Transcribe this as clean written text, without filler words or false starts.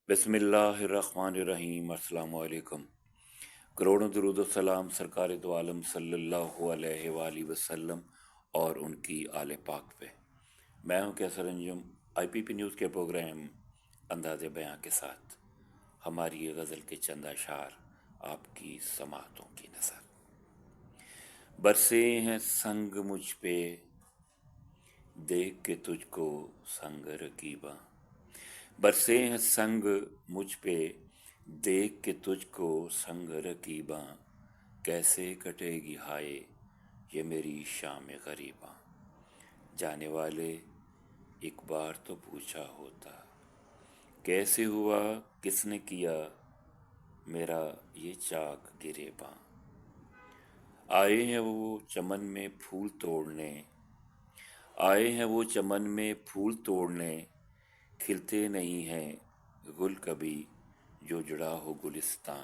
बिस्मिल्लाहिर्रहमानिर्रहीम। अस्सलाम वालेकुम। करोड़ों दरूद और सलाम सरकार दो आलम सल्लल्लाहु अलैहि वालैहि वसल्लम और उनकी आले पाक पे। मैं हूं कैसर अंजुम, IPP न्यूज़ के प्रोग्राम अंदाज़े बयां के साथ हमारी ये गज़ल के चंद अशार आपकी समातों की नज़र। बरसे हैं संग मुझ पे देख के तुझको संग रकीबा, बरसे हैं संग मुझ पे देख के तुझको संग रकीबा, कैसे कटेगी हाय ये मेरी शाम गरीबा। जाने वाले एक बार तो पूछा होता, कैसे हुआ किसने किया मेरा ये चाक गिरेबा। आए हैं वो चमन में फूल तोड़ने, आए हैं वो चमन में फूल तोड़ने, खिलते नहीं हैं गुल कभी जो जुड़ा हो गुलिस्तां।